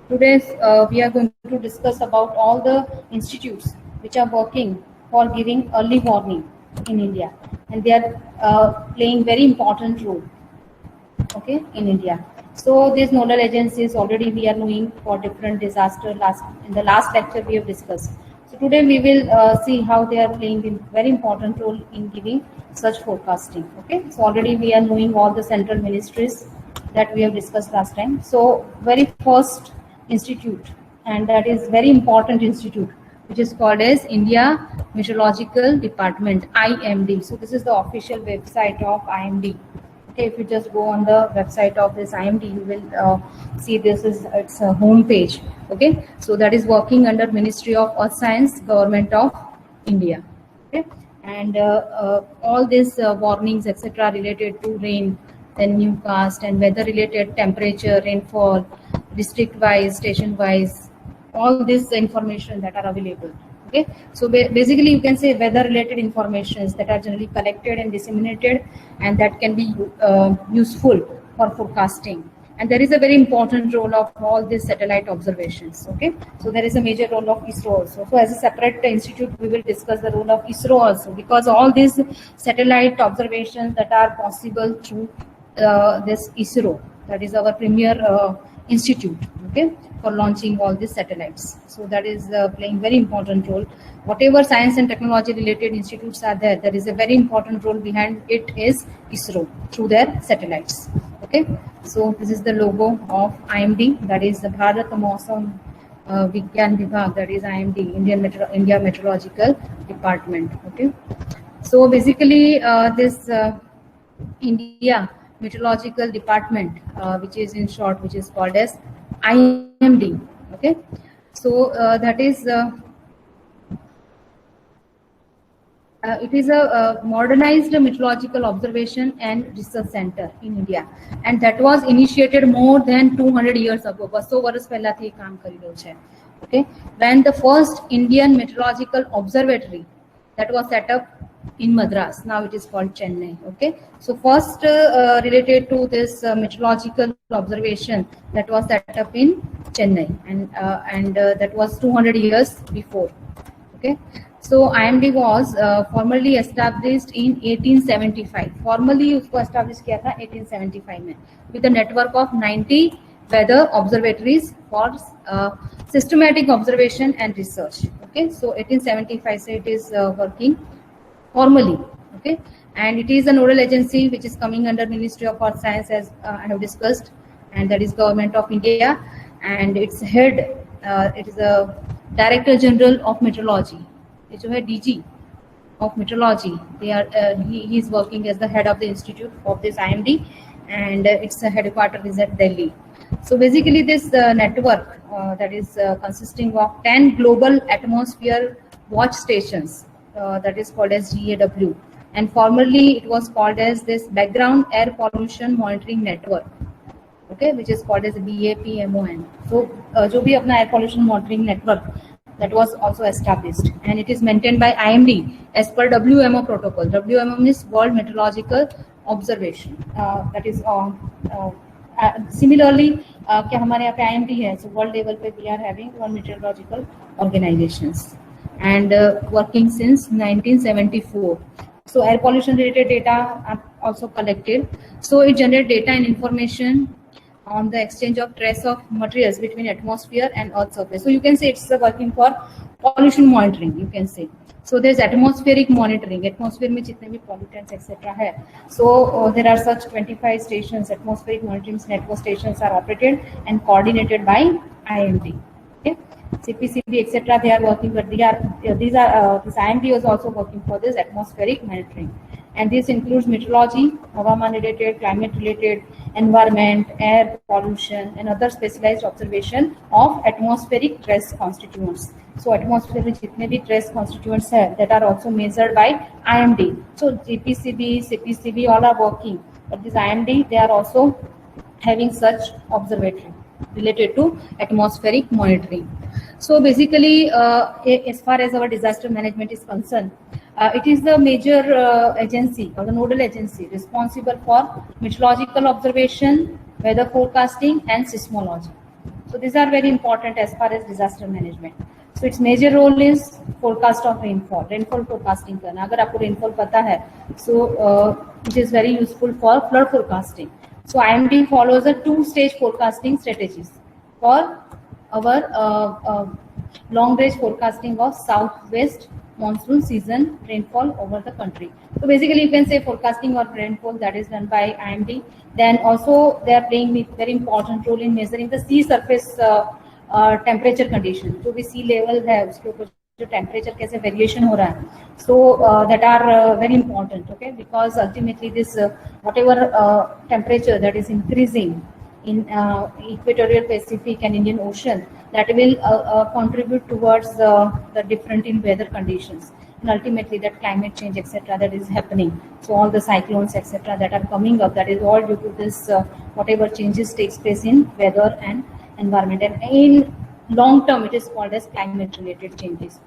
Today we are going to discuss about all the institutes which are working for giving early warning in India, and they are playing very important role, okay, in India. So these nodal agencies already we are knowing for different disaster. In the last lecture we have discussed. So today we will see how they are playing a very important role in giving such forecasting. Okay, so already we are knowing all the central ministries that we have discussed last time. So very first institute, and that is very important institute, which is called as India Meteorological Department, IMD. So this is the official website of IMD. Okay, if you just go on the website of this IMD, you will see this is its home page. Okay, so that is working under Ministry of Earth Science, Government of India. Okay, and all these warnings, etc., related to rain, then newscast and weather-related temperature, rainfall, district-wise, station-wise, all this information that are available. Okay, so basically you can say weather-related informations that are generally collected and disseminated, and that can be useful for forecasting. And there is a very important role of all these satellite observations. Okay, so there is a major role of ISRO also. So as a separate institute, we will discuss the role of ISRO also, because all these satellite observations that are possible through this ISRO, that is our premier institute, okay, for launching all these satellites. So that is playing very important role. Whatever science and technology related institutes are there, there is a very important role behind it is ISRO through their satellites. Okay, so this is the logo of IMD, that is the Bharat Mausam Vigyan Vibhag, that is IMD, India Meteorological Department. Okay, so basically this India Meteorological Department, which is in short, which is called as IMD. Okay, so that is it is a modernized meteorological observation and research center in India, and that was initiated more than 200 years ago. 200 વર્ષ પહેલાથી કામ કરી રહ્યું છે. Okay, when the first Indian Meteorological Observatory that was set up in Madras, now it is called Chennai. Okay, so first related to this meteorological observation that was set up in Chennai, and that was 200 years before. Okay, so IMD was formally established in 1875. Formally उसको establish किया था 1875 में, with a network of 90 weather observatories for systematic observation and research. Okay, so 1875 से it is working formally. Okay, and it is a nodal agency which is coming under Ministry of Earth Science, as I have discussed, and that is Government of India, and its head it is a Director General of Meteorology. जो है DG of Meteorology, they are he is working as the head of the institute of this IMD, and its headquarters is at Delhi. So basically this network that is consisting of 10 global atmosphere watch stations, that is called as GAW, and formerly it was called as this background air pollution monitoring network. Okay, which is called as BAPMON. So जो भी अपना air pollution monitoring network, that was also established, and it is maintained by IMD as per WMO protocol. WMO means World Meteorological Observation. That is similarly क्या हमारे यहाँ पे IMD है, so world level पे we are having one meteorological organizations, and working since 1974. So air pollution related data are also collected. So it generates data and information on the exchange of trace of materials between atmosphere and earth surface. So you can say it's working for pollution monitoring, you can say. So there's atmospheric monitoring, atmosphere में जितने भी pollutants etc. है. So there are such 25 stations, atmospheric monitoring network stations are operated and coordinated by IMD. Okay, CPCB etc. they are working, but this IMD is also working for this atmospheric monitoring. And this includes meteorology, Havaman related, climate related, environment, air pollution, and other specialized observation of atmospheric trace constituents. So atmosphere में जितने भी trace constituents है, that are also measured by IMD. So GPCB, CPCB all are working, but this IMD they are also having such observatory related to atmospheric monitoring. So basically, as far as our disaster management is concerned, it is the major agency or the nodal agency responsible for meteorological observation, weather forecasting, and seismology. So these are very important as far as disaster management. So its major role is forecast of rainfall, rainfall forecasting करना. अगर आपको rainfall पता है, so it is very useful for flood forecasting. So IMD follows a two-stage forecasting strategies for our long range forecasting of southwest monsoon season rainfall over the country. So basically you can say forecasting of rainfall that is done by IMD. Then also they are playing a very important role in measuring the sea surface temperature condition. जो भी sea level है उसके ऊपर जो temperature कैसे variation हो रहा है. So that are very important, okay, because ultimately this whatever temperature that is increasing in equatorial Pacific and Indian Ocean, that will contribute towards the different in weather conditions, and ultimately that climate change etc. that is happening. So all the cyclones etc. that are coming up, that is all due to this whatever changes takes place in weather and environment, and in long term it is called as climate related changes.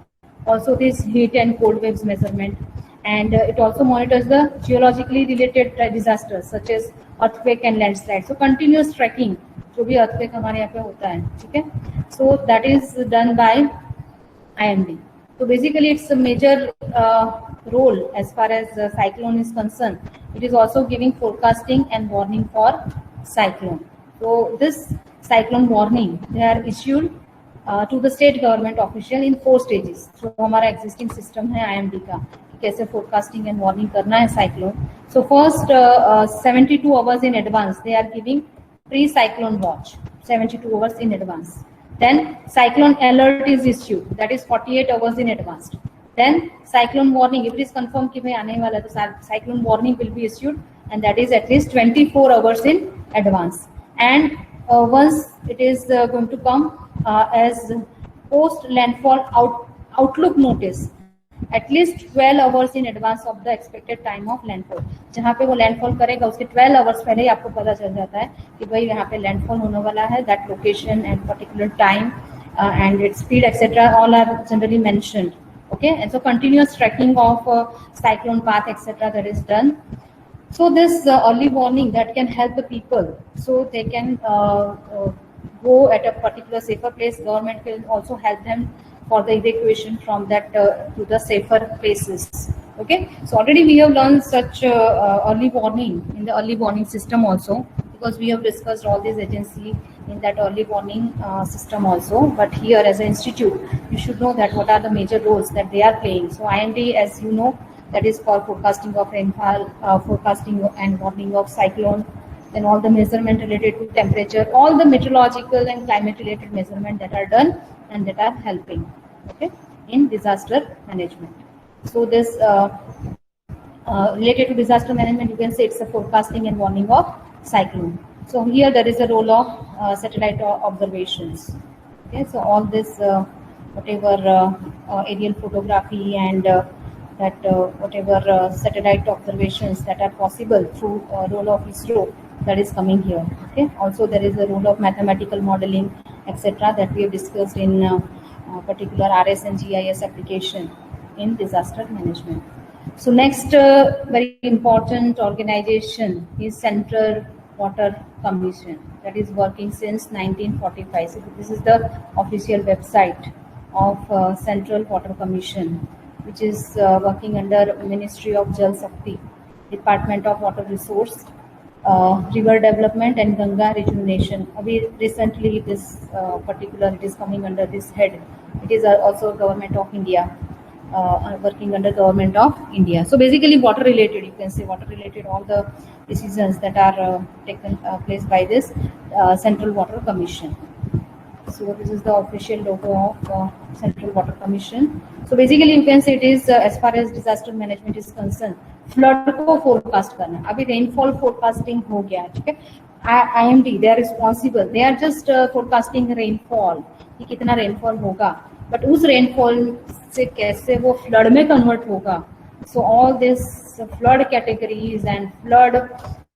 Also this heat and cold waves measurement, and it also monitors the geologically related disasters such as earthquake and landslide. So continuous tracking, जो भी earthquake हमारे यहाँ पे होता है, ठीक है, so that is done by IMD. So basically it's a major role as far as cyclone is concerned. It is also giving forecasting and warning for cyclone. So this cyclone warning they are issued to the state government official in 4 stages. So हमारा existing system है IMD का, कैसे forecasting and warning करना है cyclone. So first 72 hours in advance they are giving pre-cyclone watch, 72 hours in advance. Then cyclone alert is issued, that is 48 hours in advance. Then cyclone warning, if it is confirmed कि भाई आने वाला है तो cyclone warning will be issued, and that is at least 24 hours in advance. And once it is going to come as post landfall outlook notice, at least 12 hours in advance of the expected time of landfall. जहाँ पे वो landfall करेगा उसके 12 hours पहले ही आपको पता चल जाता है कि भाई यहाँ पे landfall होने वाला है, that location and particular time and its speed etc. all are generally mentioned. Okay, and so continuous tracking of cyclone path etc. that is done. So this early warning that can help the people, so they can go at a particular safer place. Government will also help them for the evacuation from that to the safer places. Okay, so already we have learned such early warning in the early warning system also, because we have discussed all these agencies in that early warning system also. But here as an institute, you should know that what are the major roles that they are playing. So IMD, as you know, that is for forecasting of rainfall, forecasting and warning of cyclone, then all the measurement related to temperature, all the meteorological and climate related measurement that are done and that are helping, okay, in disaster management. So this related to disaster management, you can say it's a forecasting and warning of cyclone. So here there is a role of satellite observations. Okay, so all this whatever aerial photography and that whatever satellite observations that are possible through role of ISRO, that is coming here. Okay, also there is a role of mathematical modeling etc. that we have discussed in particular RS and GIS application in disaster management. So next very important organization is Central Water Commission, that is working since 1945. So this is the official website of Central Water Commission, which is working under Ministry of Jal Shakti, Department of Water Resource, River Development and Ganga Rejuvenation. Recently this particular, it is coming under this head. It is also Government of India, working under Government of India. So basically water related, you can say water related, all the decisions that are taken place by this Central Water Commission. So this is the official logo of Central Water Commission. So basically you can say it is as far as disaster management is concerned, flood को forecast करना. अभी rainfall forecasting हो गया, ठीक है. IMD, they are responsible. They are just forecasting rainfall, कि कितना rainfall होगा. But उस rainfall से कैसे वो flood में convert होगा. So all this flood categories and flood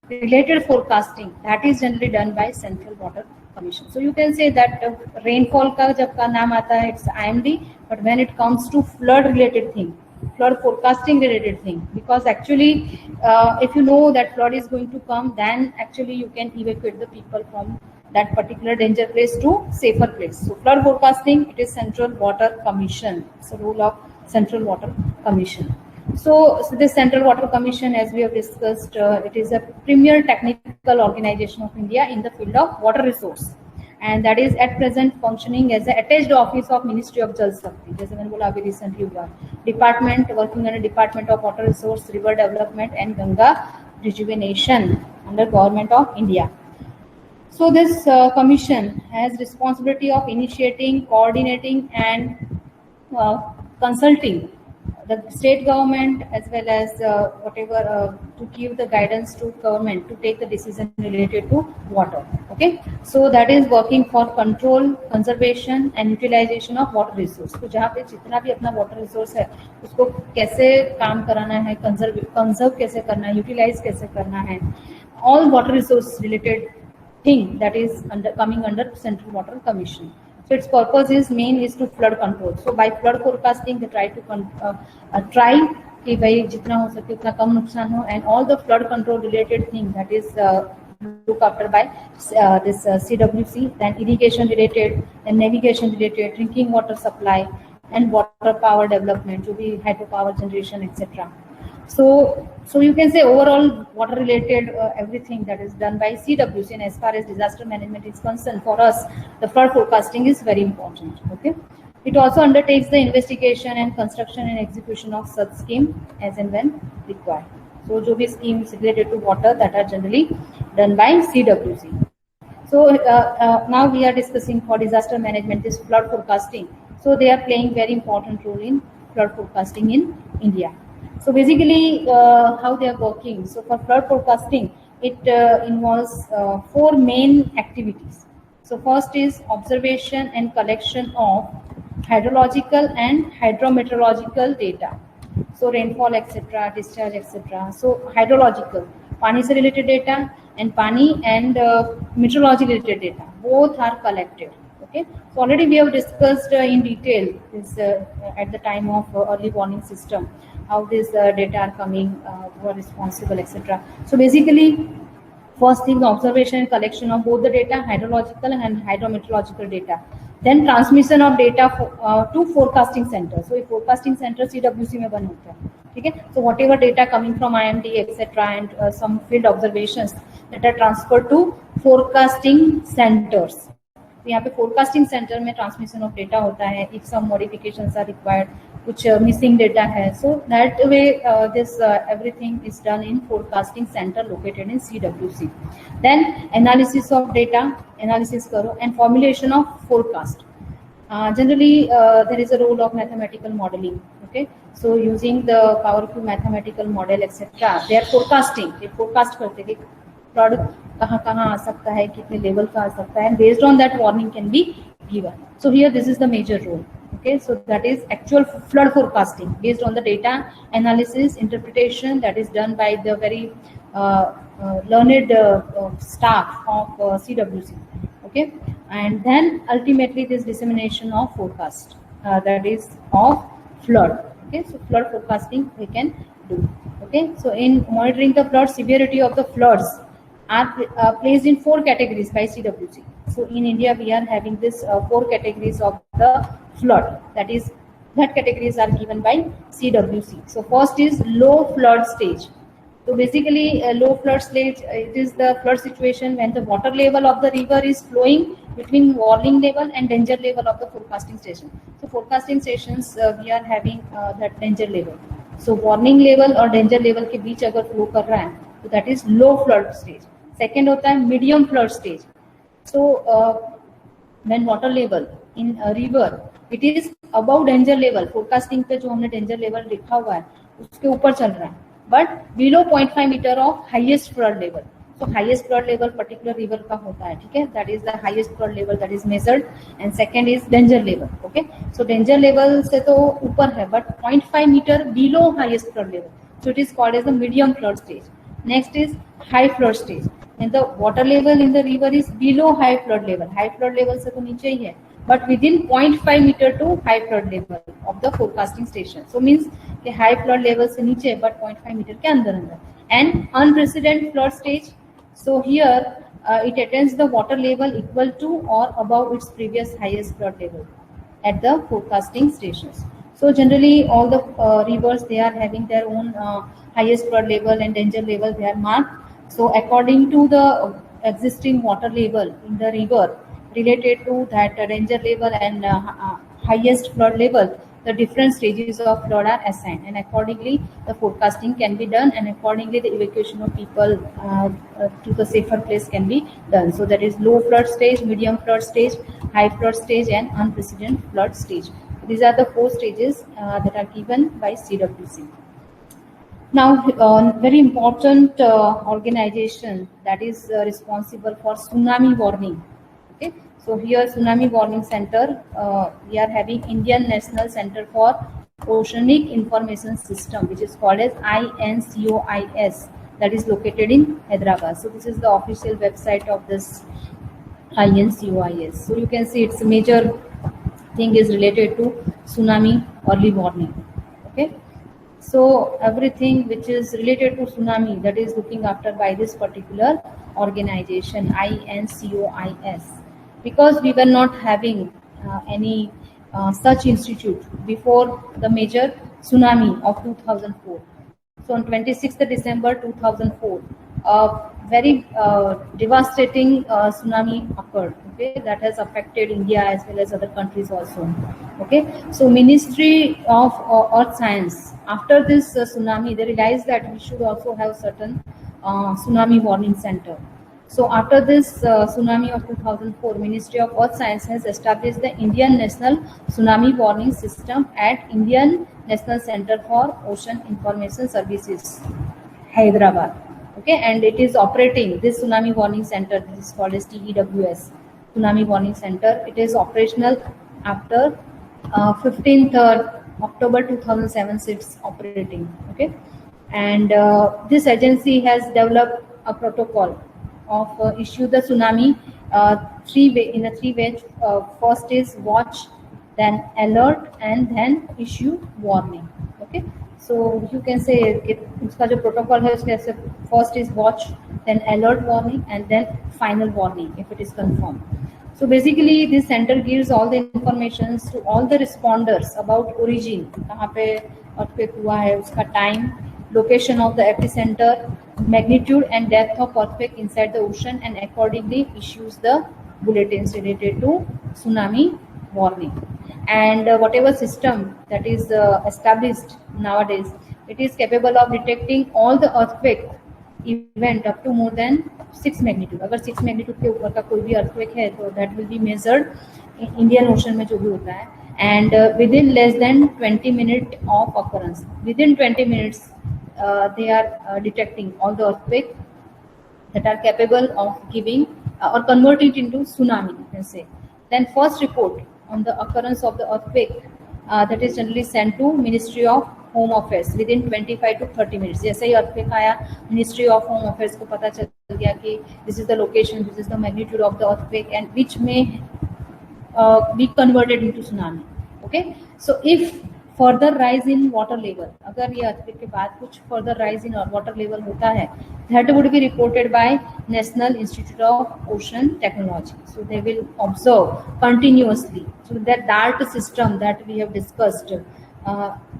related forecasting, that is generally done by Central Water Commission. So you can say that rainfall का जब का नाम आता है it's IMD, but when it comes to flood related thing, flood forecasting related thing, because actually if you know that flood is going to come, then actually you can evacuate the people from that particular danger place to safer place. So flood forecasting, it is Central Water Commission. It's a role of Central Water Commission. So this Central Water Commission, as we have discussed, it is a premier technical organization of India in the field of water resource, and that is at present functioning as a attached office of Ministry of Jal Shakti. जैसे मैंने बोला अभी recently हुआ department working under Department of Water Resource, River Development and Ganga Rejuvenation under Government of India. So this commission has responsibility of initiating, coordinating and consulting the state government as well as whatever to give the guidance to government to take the decision related to water. Okay, so that is working for control, conservation and utilization of water resource. तो जहाँ पे जितना भी अपना water resource है उसको कैसे काम कराना है, conserve कैसे करना है, utilize कैसे करना है, all water resource related thing that is coming under Central Water Commission. So its purpose is to flood control. So by flood forecasting, they try to try कि भाई जितना हो सके उतना कम नुकसान हो, and all the flood control related thing that is look after by this CWC, then irrigation related, then navigation related, drinking water supply, and water power development, to be hydropower generation, etc. So you can say overall water related everything that is done by CWC, and as far as disaster management is concerned, for us the flood forecasting is very important. Okay, it also undertakes the investigation and construction and execution of such scheme as and when required. So जो भी schemes related to water that are generally done by CWC. So now we are discussing for disaster management this flood forecasting. So they are playing very important role in flood forecasting in India. So basically how they are working. So for flood forecasting, it involves 4 main activities. So first is observation and collection of hydrological and hydrometeorological data. So rainfall, etc., discharge, etc. So hydrological, pani se related data, and pani and meteorology related data, both are collected. Okay, so already we have discussed in detail this at the time of early warning system, how this data are coming, who are responsible, etc. So basically, first thing, observation and collection of both the data, hydrological and hydrometeorological data. Then transmission of data to forecasting center. So a forecasting center CWC में बन होता है, ठीक है. So whatever data coming from IMD, etc. and some field observations that are transferred to forecasting centers. तो यहाँ पे forecasting centre में ट्रांसमिशन ऑफ डेटा होता है. If some modifications are required, कुछ मिसिंग डेटा है, so that way this everything is done in forecasting centre located in CWC. Then analysis of data, analysis करो, and formulation of forecast. Generally there is a role of mathematical modeling. Okay, so using the powerful mathematical model, etc., they are forecasting. they forecast करते हैं flood कहाँ कहाँ आ सकता है, कितने level का आ सकता है, and based on that warning can be given. So here this is the major role. Okay, so that is actual flood forecasting based on the data analysis interpretation that is done by the very learned staff of CWC. Okay, and then ultimately this dissemination of forecast that is of flood. Okay, so flood forecasting we can do. Okay, so in monitoring the flood, severity of the floods are placed in 4 categories by CWC. So in India we are having this 4 categories of the flood, that categories are given by CWC. So first is low flood stage. So basically low flood stage, it is the flood situation when the water level of the river is flowing between warning level and danger level of the forecasting station. So forecasting stations we are having that danger level. So warning level और danger level के बीच अगर flow कर रहा है तो that is low flood stage. Second होता है medium flood stage. So when water level in a river it is above danger level, forecasting पे जो हमने danger level लिखा हुआ है उसके ऊपर चल रहा है, but below 0.5 meter of highest flood level. So highest flood level particular river का होता है, ठीक है, that is the highest flood level that is measured, and second is danger level. Okay, so danger level से तो ऊपर है but 0.5 meter below highest flood level, so it is called as the medium flood stage. Next is high flood stage, and the water level in the river is below high flood level. High flood level से तो नीचे ही है but within 0.5 meter to high flood level of the forecasting station. So means कि high flood level से नीचे but 0.5 meter के अंदर. And unprecedented flood stage. So here it attains the water level equal to or above its previous highest flood level at the forecasting stations. So generally, all the rivers, they are having their own highest flood level and danger level. They are marked. So according to the existing water level in the river, related to that danger level and highest flood level, the different stages of flood are assigned, and accordingly the forecasting can be done, and accordingly the evacuation of people to the safer place can be done. So that is low flood stage, medium flood stage, high flood stage, and unprecedented flood stage. These are the four stages that are given by CWC. Now, very important organization that is responsible for tsunami warning. Okay, so here Tsunami Warning Center, we are having Indian National Center for Oceanic Information System, which is called as INCOIS, that is located in Hyderabad. So this is the official website of this INCOIS. So you can see its major thing is related to tsunami early warning. Okay. So everything which is related to tsunami, that is looking after by this particular organization INCOIS, because we were not having any such institute before the major tsunami of 2004. So on 26th December 2004, a very devastating tsunami occurred. Okay, that has affected India as well as other countries also. Okay, so Ministry of Earth Science, after this tsunami, they realized that we should also have certain tsunami warning center. So after this tsunami of 2004, Ministry of Earth Science has established the Indian National Tsunami Warning System at Indian National Center for Ocean Information Services, Hyderabad. Okay, and it is operating this tsunami warning center. This is called as TEWS, Tsunami Warning Center. It is operational after 15th October 2007. It's operating. Okay, and this agency has developed a protocol of issue the tsunami in a three-way. First is watch, then alert, and then issue warning. Okay, so you can say इसका जो protocol है उसके ऐसे first is watch, then alert warning, and then final warning if it is confirmed. So basically this center gives all the information to all the responders about origin, कहाँ पे earthquake हुआ है, उसका time, location of the epicenter, magnitude and depth of earthquake inside the ocean, and accordingly issues the bulletins related to tsunami warning. And whatever system that is established nowadays, it is capable of detecting all the earthquake event up to more than 6 magnitude. अगर 6 magnitude के ऊपर का कोई भी earthquake है तो that will be measured in Indian Ocean में जो भी होता है, and within less than 20 minutes of occurrence, within 20 minutes they are detecting all the earthquake that are capable of giving or converting it into tsunami, you can say. Then first report on the occurrence of the earthquake that is generally sent to Ministry of Home Affairs within 25 to 30 minutes. जैसे ही earthquake आया, Ministry of Home Affairs को पता चल गया कि this is the location, this is the magnitude of the earthquake, and which may be converted into tsunami. Okay, so if further rise in water level, अगर ये earthquake के बाद कुछ further rise in water level होता है, that would be reported by National Institute of Ocean Technology. So they will observe continuously. So that DART system that we have discussed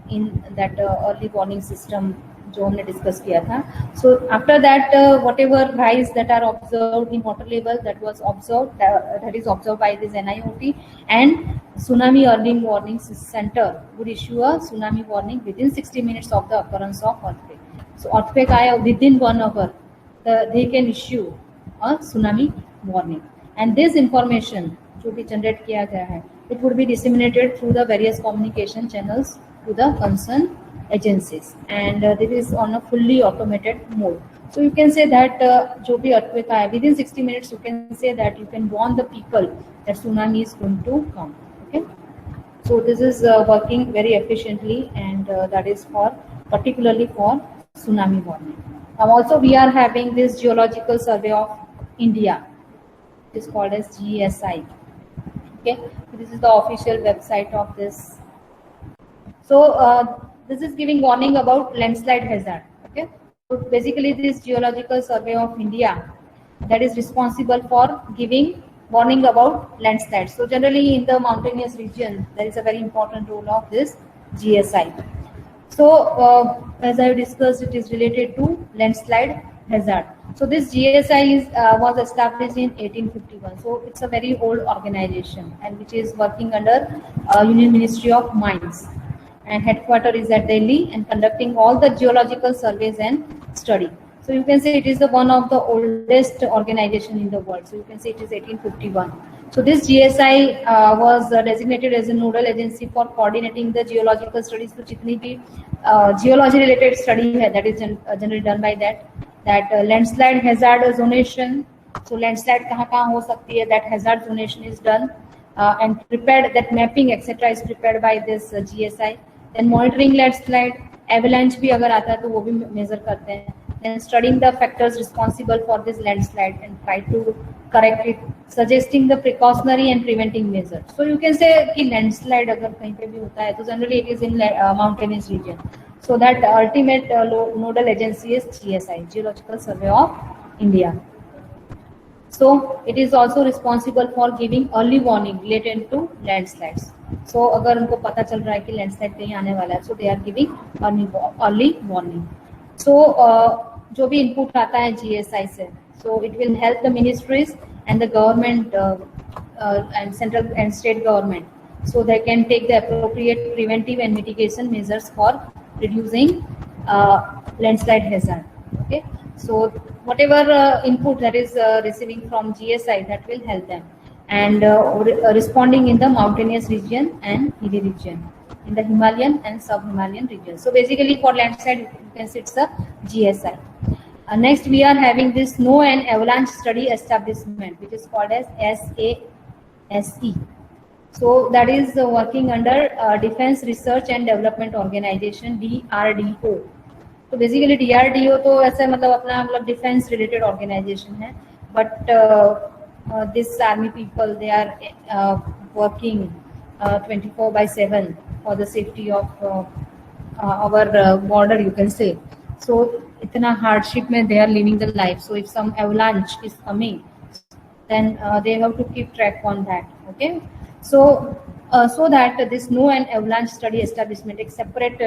in that early warning system जो हमने discuss किया था. So after that whatever rise that are observed in water level, that was observed, that is observed by this NIOT, and Tsunami Early Warning Center would issue a tsunami warning within 60 minutes of the occurrence of earthquake. So earthquake आया within 1 hour, they can issue a tsunami warning, and this information जो भी generate किया गया है, it would be disseminated through the various communication channels to the concerned agencies, and this is on a fully automated mode. So you can say that जो भी earthquake आया within 60 minutes, you can say that you can warn the people that tsunami is going to come. Okay, so this is working very efficiently, and that is for particularly for tsunami warning. Now also we are having this Geological Survey of India, it is called as GSI. Okay, so this is the official website of this. So this is giving warning about landslide hazard. Okay, so basically this Geological Survey of India that is responsible for giving warning about landslides. So generally in the mountainous region, there is a very important role of this GSI. So, as I discussed, it is related to landslide hazard. So, this GSI was established in 1851. So, it's a very old organization and which is working under Union Ministry of Mines. And headquarters is at Delhi and conducting all the geological surveys and study. So, you can say it is the one of the oldest organization in the world. So, you can say it is 1851. So this GSI was designated as a nodal agency for coordinating the geological studies. So जितनी भी geology related study है, that is generally done by that landslide hazard zonation. So landslide कहाँ हो सकती है, that hazard zonation is done and prepared, that mapping etc is prepared by this GSI. Then monitoring landslide, avalanche भी अगर आता है तो वो भी measure करते हैं. Then studying the factors responsible for this landslide and try to correct it, suggesting the precautionary and preventing measures. So you can say कि landslide अगर कहीं पे भी होता है तो generally it is in mountainous region. So that ultimate nodal agency is GSI, Geological Survey of India. So it is also responsible for giving early warning related to landslides. So अगर उनको पता चल रहा है कि landslide कहीं आने वाला है, so they are giving early warning. So जो भी input आता है GSI से, so it will help the ministries and the government and central and state government, so they can take the appropriate preventive and mitigation measures for reducing landslide hazard. Okay, so whatever input that is receiving from GSI, that will help them, and responding in the mountainous region and hilly region, in the Himalayan and sub-Himalayan region. So basically for landslide, you can see it's a GSI. Next we are having this Snow and Avalanche Study Establishment, which is called as SASE. So that is working under Defense Research and Development Organization, DRDO. So basically DRDO तो ऐसा मतलब अपना मतलब defense related organization है, but this army people, they are working 24/7 for the safety of our border, you can say. So इतना hardship में they are living the life. So if some avalanche is coming, then they have to keep track on that. Okay, so so that this Snow and Avalanche Study Establishment एक separate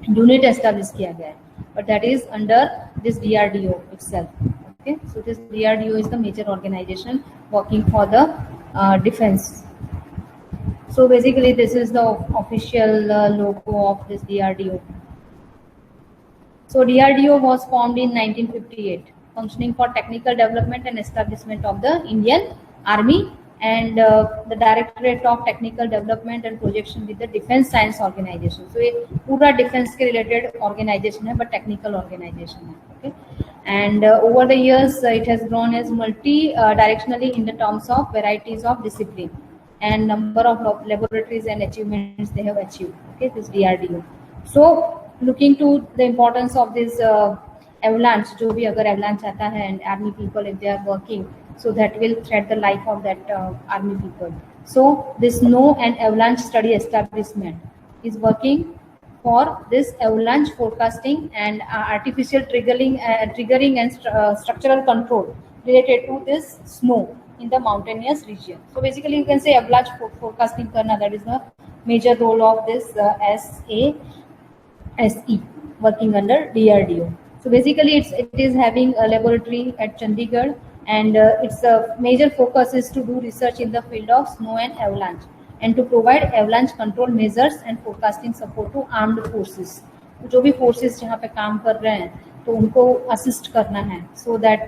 unit established किया गया है, but that is under this DRDO itself. Okay, so this DRDO is the major organization working for the defense. So basically this is the official logo of this DRDO. So DRDO was formed in 1958, functioning for technical development and establishment of the Indian Army, and the Directorate of Technical Development and Projection with the Defense Science Organization. So ये पूरा defense के related organization है, but technical organization है. Okay, and over the years it has grown as multi-directionally in the terms of varieties of discipline and number of laboratories and achievements they have achieved. Okay, this DRDO. So looking to the importance of this avalanche, जो भी अगर avalanche आता है and army people if they are working, so that will threat the life of that army people. So this Snow and Avalanche Study Establishment is working for this avalanche forecasting and artificial triggering and structural control related to this snow in the mountainous region. So basically you can say avalanche forecasting karna, that is the major role of this SASE working under DRDO. So basically it is having a laboratory at Chandigarh, and its major focus is to do research in the field of snow and avalanche, and to provide avalanche control measures and forecasting support to armed forces. जो भी forces जहाँ पे काम कर रहे हैं तो उनको assist करना है, so that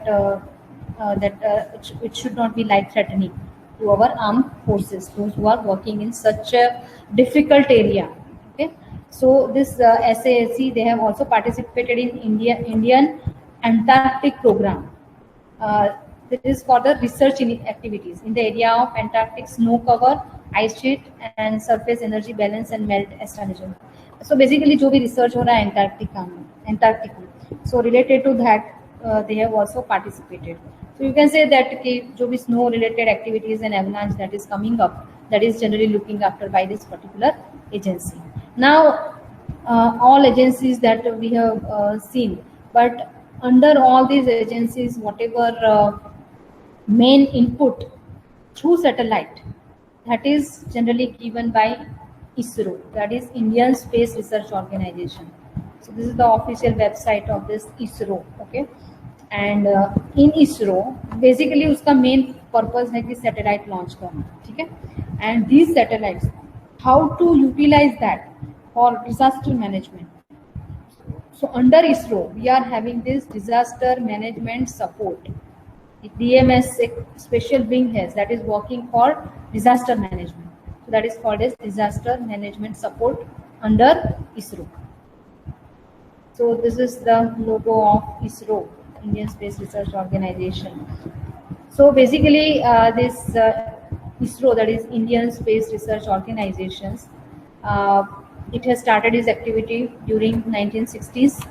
it should not be life threatening to our armed forces, those who are working in such a difficult area. Okay, so this SASE, they have also participated in Indian Antarctic program. This is for the research activities in the area of Antarctic snow cover, ice sheet, and surface energy balance and melt estimation. So basically, जो भी research हो रहा है Antarctic में, so related to that, they have also participated. So you can say that कि जो भी snow related activities and avalanche that is coming up, that is generally looking after by this particular agency. Now, all agencies that we have seen, but under all these agencies, whatever main input through satellite, that is generally given by ISRO, that is Indian Space Research Organization. So this is the official website of this ISRO. Okay, and in ISRO basically उसका main purpose है कि satellite launch करना, ठीक है, and these satellites, how to utilize that for disaster management. So under ISRO we are having this disaster management support. DMS एक special wing has that is working for disaster management. So that is called as disaster management support under ISRO. So this is the logo of ISRO, Indian Space Research Organization. So basically this ISRO, that is Indian Space Research Organizations, it has started its activity during 1960s,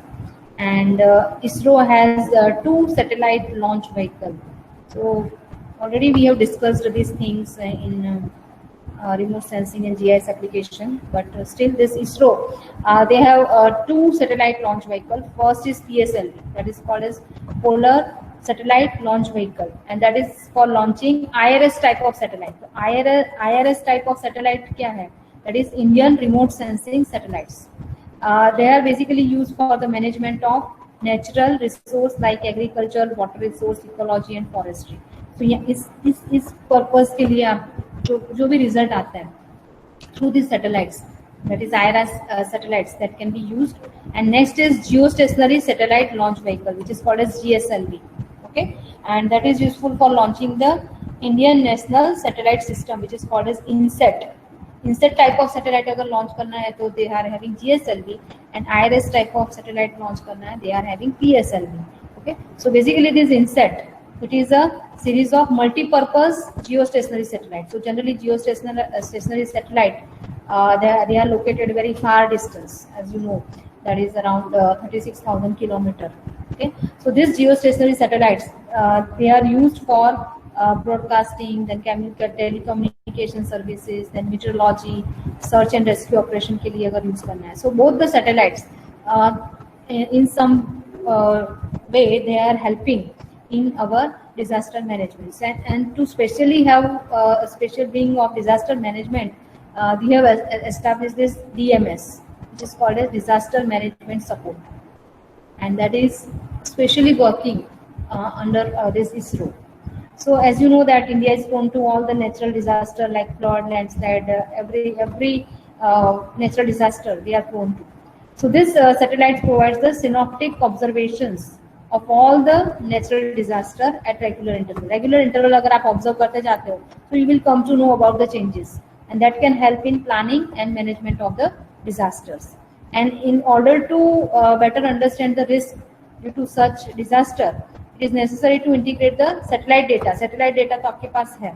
and ISRO has 2 satellite launch vehicles. So already we have discussed these things in remote sensing and GIS application, but still this ISRO, they have 2 satellite launch vehicles. First is PSLV, that is called as Polar Satellite Launch Vehicle, and that is for launching IRS type of satellite. So IRS type of satellite kya hai? That is Indian remote sensing satellites. They are basically used for the management of natural resource like agriculture, water resource, ecology and forestry. So इस purpose के लिए जो भी result आता है through these satellites, that is IRS satellites that can be used. And next is geostationary satellite launch vehicle, which is called as GSLV. Okay, and that is useful for launching the Indian National Satellite System, which is called as INSAT. INSAT type of satellite अगर launch करना है तो they are having GSLV, and IRS type of satellite launch करना है they are having PSLV. Okay, so basically this INSAT, it is a series of multi-purpose geostationary satellites. So generally geostationary satellite, they are located very far distance, as you know, that is around 36,000 kilometers. Okay, so these geostationary satellites, they are used for broadcasting, then telecommunication services, then meteorology, search and rescue operation के लिए अगर use करना है. So both the satellites, in some way, they are helping in our disaster management. And to specially have a special wing of disaster management, we have established this DMS, which is called as disaster management support, and that is specially working under this ISRO. So as you know that India is prone to all the natural disaster like flood, landslide, every natural disaster they are prone to. So this satellite provides the synoptic observations of all the natural disaster at regular interval. Regular interval अगर आप observe करते जाते हो, so you will come to know about the changes, and that can help in planning and management of the disasters. And in order to better understand the risk due to such disaster, it is necessary to integrate the satellite data. Satellite data तो आपके पास है,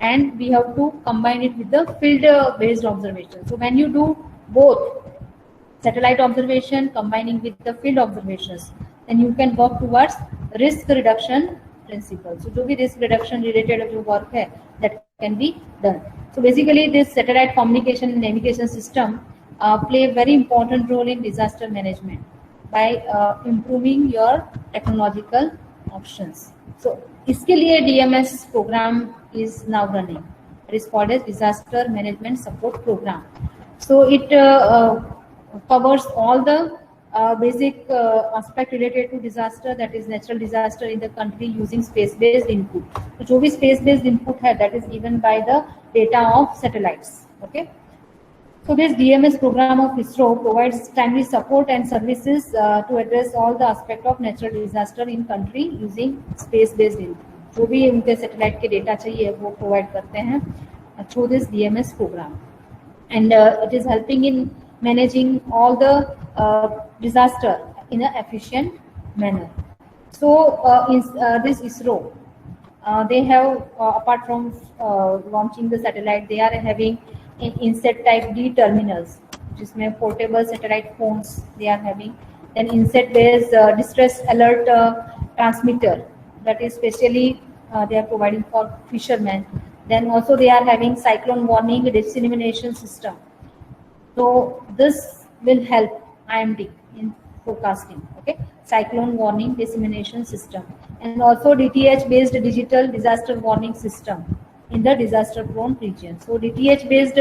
and we have to combine it with the field-based observation. So when you do both satellite observation combining with the field observations, then you can work towards risk reduction principle. So जो भी risk reduction related जो work है, that can be done. So basically this satellite communication and navigation system play a very important role in disaster management by improving your technological options. So इसके लिए DMS program is now running. It is called as Disaster Management Support Program. So it covers all the basic aspect related to disaster, that is natural disaster in the country, using space-based input. So जो भी space-based input है, that is given by the data of satellites. Okay. So this DMS program of ISRO provides timely support and services to address all the aspect of natural disaster in country using space-based input. जो भी उनके satellite के data चाहिए वो provide करते हैं through this DMS program, and it is helping in managing all the disaster in an efficient manner. So this ISRO, they have apart from launching the satellite, they are having INSAT type D terminals, जिसमें portable satellite phones they are having. Then INSAT based distress alert transmitter, that is specially they are providing for fishermen. Then also they are having cyclone warning dissemination system. So this will help IMD in forecasting. Okay, cyclone warning dissemination system, and also DTH based digital disaster warning system in the disaster prone region. So DTH based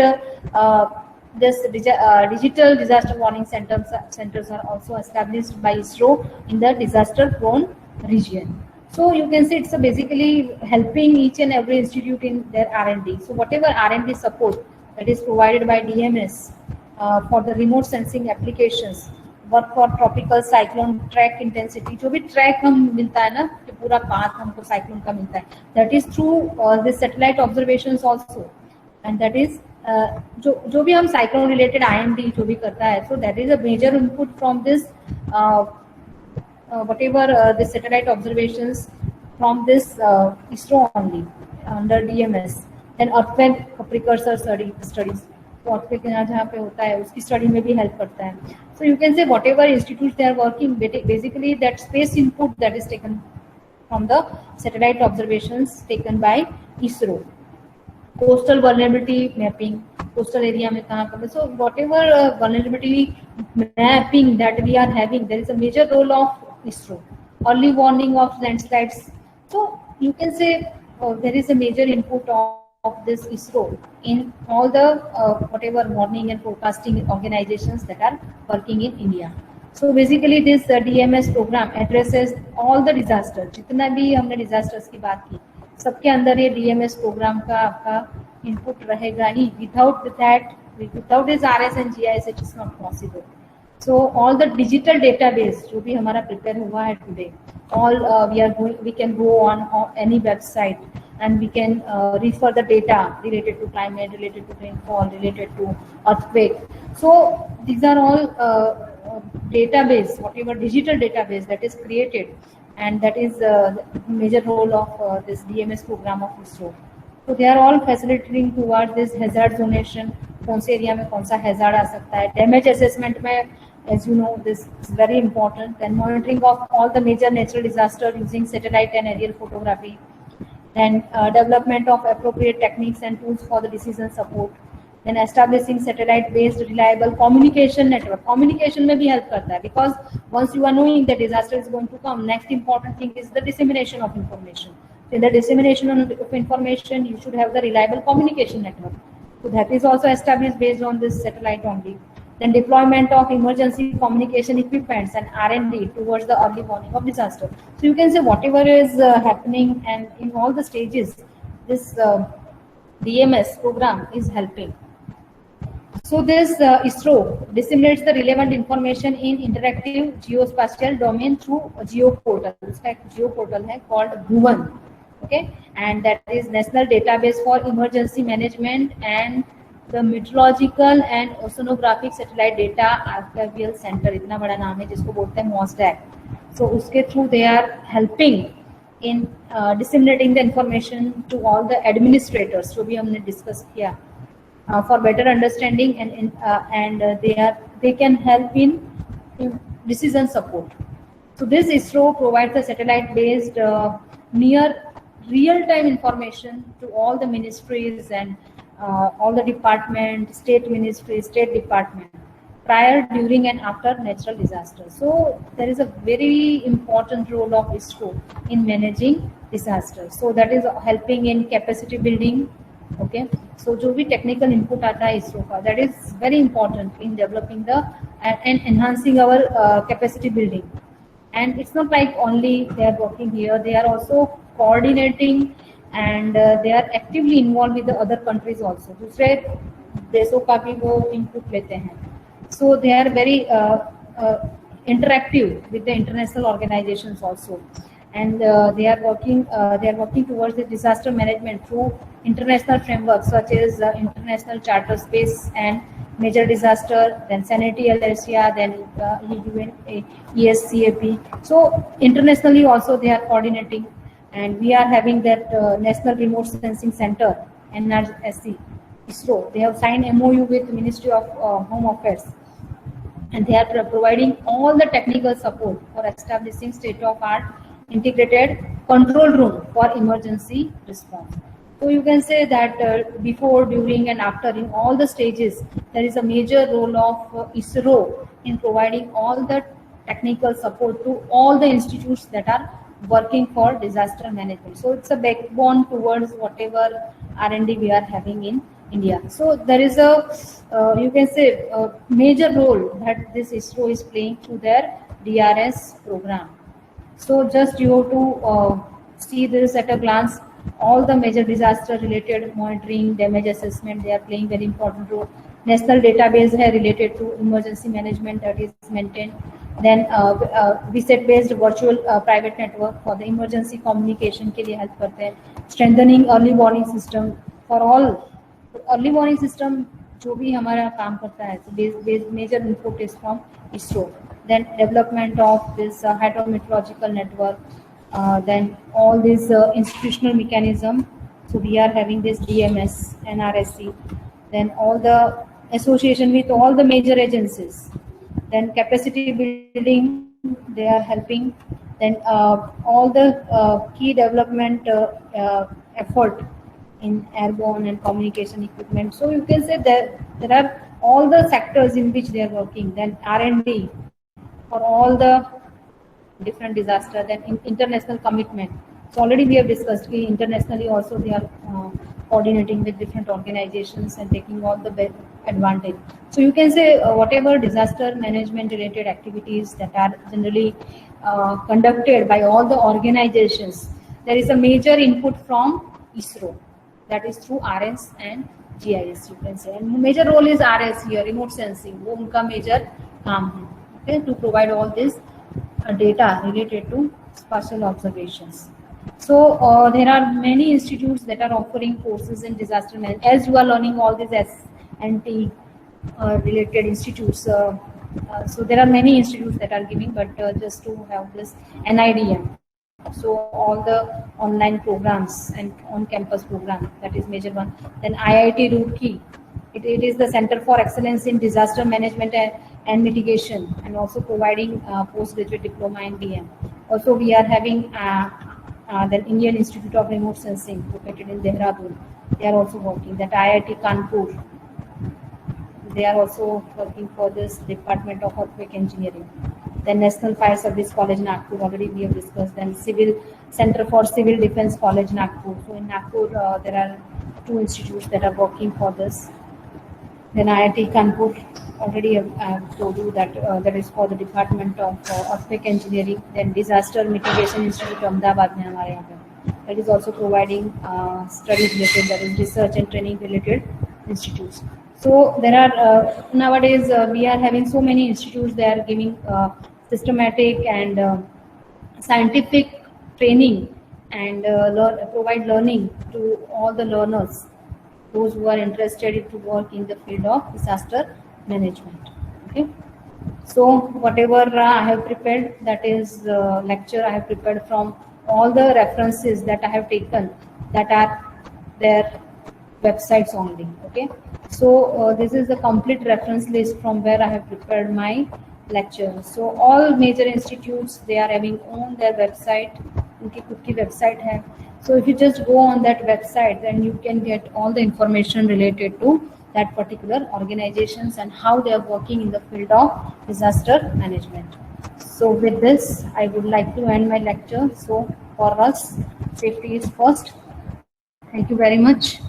digital disaster warning centers are also established by ISRO in the disaster prone region. So you can say it's basically helping each and every institute in their R&D. So whatever R&D support that is provided by DMS for the remote sensing applications, work for tropical cyclone track intensity, जो भी track हम मिलता है ना कि पूरा path हमको cyclone का मिलता है, that is through this satellite observations also, and that is जो भी हम साइक्लोन रिलेटेड आईएमडी जो भी करता है, so that is a major input from this whatever the satellite observations from this ISRO only under DMS. Then earthquake precursor studies, तो earthquake यहाँ जहाँ पे होता है उसकी स्टडी में भी हेल्प करता है. So you can say whatever institutes they are working, basically that space input that is taken from the satellite observations taken by ISRO. Coastal vulnerability mapping, coastal area में कहाँ पर, so whatever vulnerability mapping that we are having, there is a major role of ISRO. Early warning of landslides, so you can say there is a major input of this ISRO in all the whatever warning and forecasting organizations that are working in India. So basically this DMS program addresses all the disasters. जितना भी हमने disasters की बात की, सबके अंदर ये DMS program का आपका input रहेगा ही. Without this RS and GIS it is not possible. So all the digital database जो भी हमारा prepare हुआ है today, all we can go on any website and we can refer the data related to climate, related to rainfall, related to earthquake. So these are all database, whatever digital database that is created, and that is the major role of this DMS program of ISRO. So they are all facilitating towards this hazard zonation, कौन से area में कौन सा hazard आ सकता है, damage assessment में, as you know, this is very important. Then monitoring of all the major natural disaster using satellite and aerial photography. Then development of appropriate techniques and tools for the decision support. Then establishing satellite based reliable communication network. Communication में भी help करता है, because once you are knowing that disaster is going to come, next important thing is the dissemination of information. So in the dissemination of information, you should have the reliable communication network. So that is also established based on this satellite only. Then deployment of emergency communication equipments and R&D towards the early warning of disaster. So you can say whatever is happening, and in all the stages, this DMS program is helping. So this ISRO disseminates the relevant information in interactive geospatial domain through a geoportal. उसका एक geoportal है called Bhuvan. Okay, and that is National Database for Emergency Management and the Meteorological and Oceanographic Satellite Data Archival Center. इतना बड़ा नाम है जिसको बोलते हैं MOSDAC. So उसके through they are helping in disseminating the information to all the administrators, जो भी हमने discuss किया, for better understanding, and they can help in decision support. So this ISRO provides the satellite-based near real-time information to all the ministries and all the departments, state ministries, state department, prior, during, and after natural disasters. So there is a very important role of ISRO in managing disasters. So that is helping in capacity building. Okay, so जो भी technical input आता है ISRO का, that is very important in developing the and enhancing our capacity building. And it's not like only they are working here; they are also coordinating, and they are actively involved with the other countries also. दूसरे देशों का भी वो input लेते हैं. So they are very interactive with the international organizations also, and they are working towards the disaster management through international frameworks such as International Charter Space and Major Disaster, then Sanity Alertia, then ESCAP. So internationally also they are coordinating, and we are having that National Remote Sensing Center, NRSC, ISRO. They have signed MOU with Ministry of Home Affairs, and they are providing all the technical support for establishing state-of-art integrated control room for emergency response. So you can say that before, during, and after, in all the stages, there is a major role of ISRO in providing all the technical support to all the institutes that are working for disaster management. So it's a backbone towards whatever R&D we are having in India. So there is a, you can say, a major role that this ISRO is playing through their DRS program. So just you have to see this at a glance. All the major disaster related monitoring, damage assessment, they are playing very important role. National database है related to emergency management that is maintained. Then VSET based virtual private network for the emergency communication के लिए help करते हैं. Strengthening early warning system for all. Early warning system जो भी हमारा काम करता है, major input is from ISRO. Then development of this hydrometeorological network, then all this institutional mechanism. So we are having this DMS, NRSC, then all the association with all the major agencies, then capacity building they are helping, then all the key development effort in airborne and communication equipment. So you can say that there are all the sectors in which they are working. Then R&D for all the different disaster. Then international commitment. So already we have discussed internationally also they are coordinating with different organizations and taking all the advantage. So you can say whatever disaster management related activities that are generally conducted by all the organizations, there is a major input from ISRO. That is through RS and GIS, you can say. And major role is RS here, remote sensing. वो उनका major काम है, okay, to provide all this data related to spatial observations. So there are many institutes that are offering courses in disaster management. As you are learning all these S&T related institutes, so there are many institutes that are giving, but just to have this NIDM. So all the online programs and on-campus program, that is major one. Then IIT Roorkee, it is the Center for Excellence in Disaster Management and Mitigation, and also providing postgraduate diploma in DM. Also we are having the Indian Institute of Remote Sensing located in Dehradun. They are also working. That IIT Kanpur, they are also working for this Department of Earthquake Engineering. Then National Fire Service College Nagpur, already we have discussed. Then Civil Center for Civil Defense College Nagpur. So in Nagpur there are 2 institutes that are working for this. Then IIT Kanpur, already I have told you that that is for the Department of Earthquake Engineering. Then Disaster Mitigation Institute Ahmedabad में हमारे यहाँ पे, that is also providing studies related, that is research and training related institutes. So there are nowadays we are having so many institutes. They are giving systematic and scientific training and provide learning to all the learners, those who are interested to work in the field of disaster management. Okay. So whatever I have prepared, that is lecture I have prepared from all the references that I have taken, that are their websites only. Okay. So this is the complete reference list from where I have prepared my lecture. So all major institutes, they are having on their website, उनकी खुद की website है. So if you just go on that website, then you can get all the information related to that particular organizations and how they are working in the field of disaster management. So with this, I would like to end my lecture. So for us, safety is first. Thank you very much.